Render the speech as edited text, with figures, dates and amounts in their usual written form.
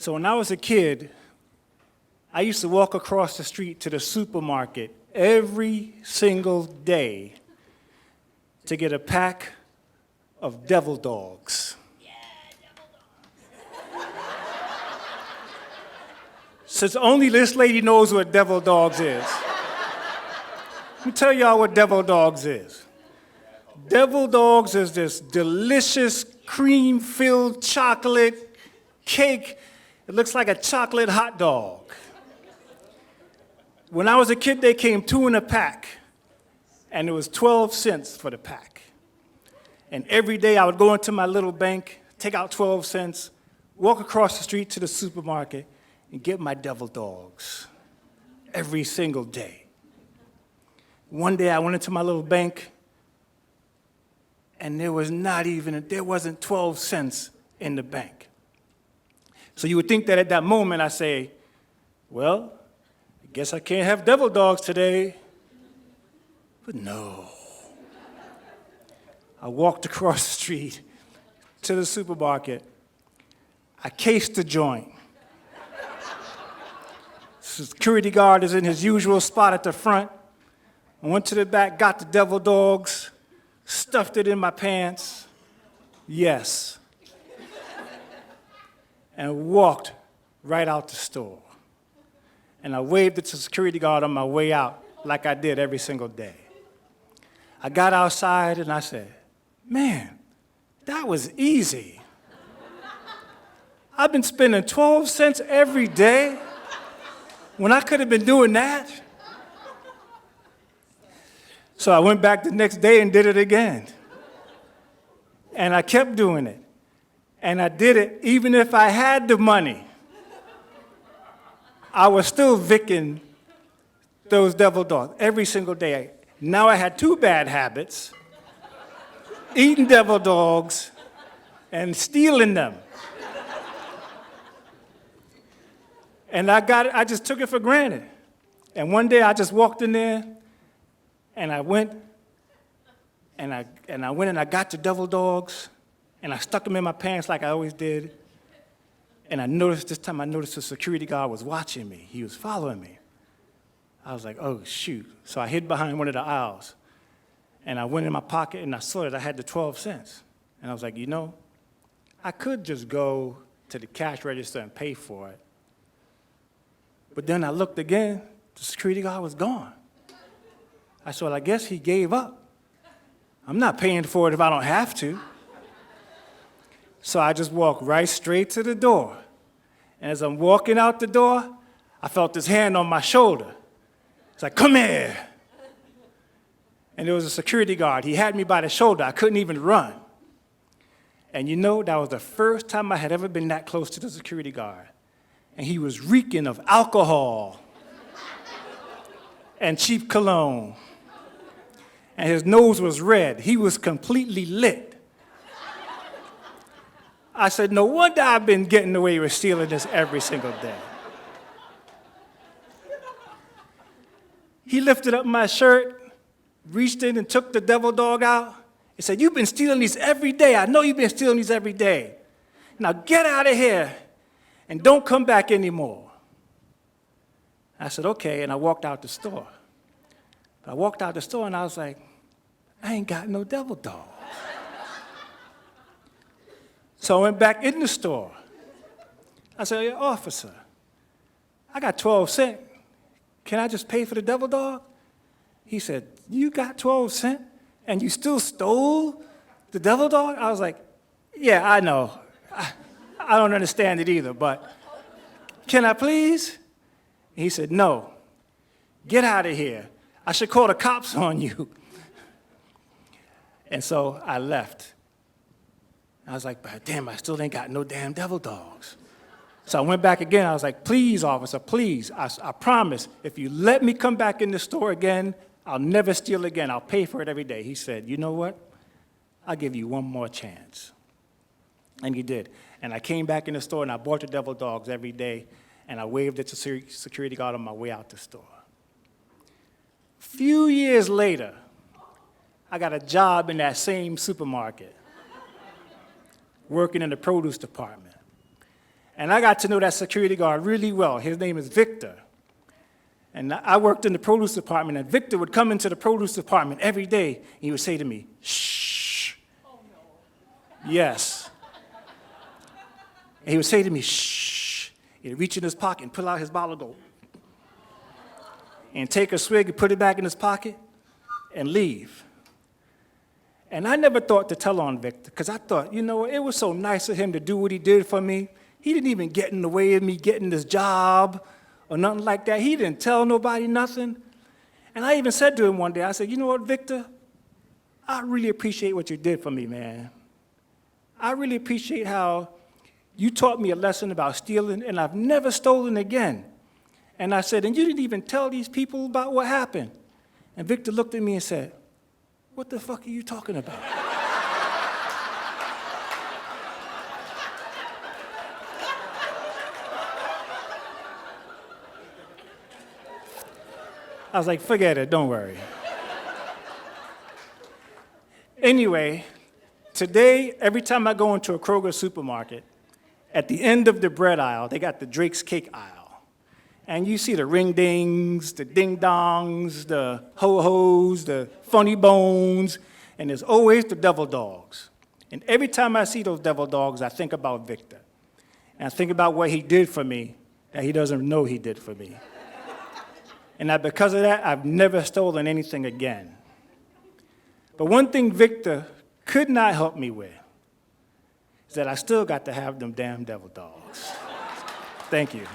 So when I was a kid, I used to walk across the street to the supermarket every single day to get a pack of devil dogs. Since only this lady knows what devil dogs is, let me tell y'all what devil dogs is. Devil dogs is this delicious cream-filled chocolate cake. It looks like a chocolate hot dog. When I was a kid, they came 2 in a pack, and it was 12 cents for the pack. And every day I would go into my little bank, take out 12 cents, walk across the street to the supermarket, and get my devil dogs every single day. One day I went into my little bank, and there wasn't 12 cents in the bank. So you would think that at that moment I say, well, I guess I can't have devil dogs today. But no. I walked across the street to the supermarket. I cased the joint. Security guard is in his usual spot at the front. I went to the back, got the devil dogs, stuffed it in my pants. Yes. And walked right out the store. And I waved at the security guard on my way out, like I did every single day. I got outside and I said, man, that was easy. I've been spending 12 cents every day when I could have been doing that. So I went back the next day and did it again. And I kept doing it. And I did it even if I had the money. I was still vicking those devil dogs every single day. Now I had 2 bad habits: eating devil dogs and stealing them. And I just took it for granted. And one day I just walked in there and I went and I got the devil dogs and I stuck them in my pants like I always did. And this time I noticed the security guard was watching me. He was following me. I was like, oh, shoot. So I hid behind one of the aisles. And I went in my pocket and I saw that I had the 12 cents. And I was like, I could just go to the cash register and pay for it. But then I looked again, the security guard was gone. I said, well, I guess he gave up. I'm not paying for it if I don't have to. So I just walked right straight to the door. And as I'm walking out the door, I felt this hand on my shoulder. It's like, come here. And there was a security guard. He had me by the shoulder. I couldn't even run. And that was the first time I had ever been that close to the security guard. And he was reeking of alcohol and cheap cologne. And his nose was red. He was completely lit. I said, no wonder I've been getting away with stealing this every single day. He lifted up my shirt, reached in and took the devil dog out. He said, you've been stealing these every day. I know you've been stealing these every day. Now get out of here and don't come back anymore. I said, okay, and I walked out the store. I walked out the store and I was like, I ain't got no devil dog. So I went back in the store. I said, hey, officer, I got 12 cents. Can I just pay for the devil dog? He said, you got 12 cents and you still stole the devil dog? I was like, yeah, I know. I don't understand it either, but can I please? He said, no, get out of here. I should call the cops on you. And so I left. I was like, but damn, I still ain't got no damn devil dogs. So I went back again. I was like, please, officer, please. I promise, if you let me come back in the store again, I'll never steal again. I'll pay for it every day. He said, you know what? I'll give you one more chance. And he did. And I came back in the store and I bought the devil dogs every day. And I waved at the security guard on my way out the store. A few years later, I got a job in that same supermarket, working in the produce department. And I got to know that security guard really well. His name is Victor. And I worked in the produce department, and Victor would come into the produce department every day, and he would say to me, shh. Oh, no. Yes. And he would say to me, shh. He'd reach in his pocket and pull out his bottle and go, and take a swig and put it back in his pocket and leave. And I never thought to tell on Victor, because I thought, you know, it was so nice of him to do what he did for me. He didn't even get in the way of me getting this job or nothing like that. He didn't tell nobody nothing. And I even said to him one day, I said, you know what, Victor? I really appreciate what you did for me, man. I really appreciate how you taught me a lesson about stealing, and I've never stolen again. And I said, and you didn't even tell these people about what happened. And Victor looked at me and said, what the fuck are you talking about? I was like, forget it, don't worry. Anyway, today, every time I go into a Kroger supermarket, at the end of the bread aisle, they got the Drake's Cake aisle. And you see the ring-dings, the ding-dongs, the ho-hos, the funny bones, and there's always the devil dogs. And every time I see those devil dogs, I think about Victor. And I think about what he did for me that he doesn't know he did for me. And that because of that, I've never stolen anything again. But one thing Victor could not help me with is that I still got to have them damn devil dogs. Thank you.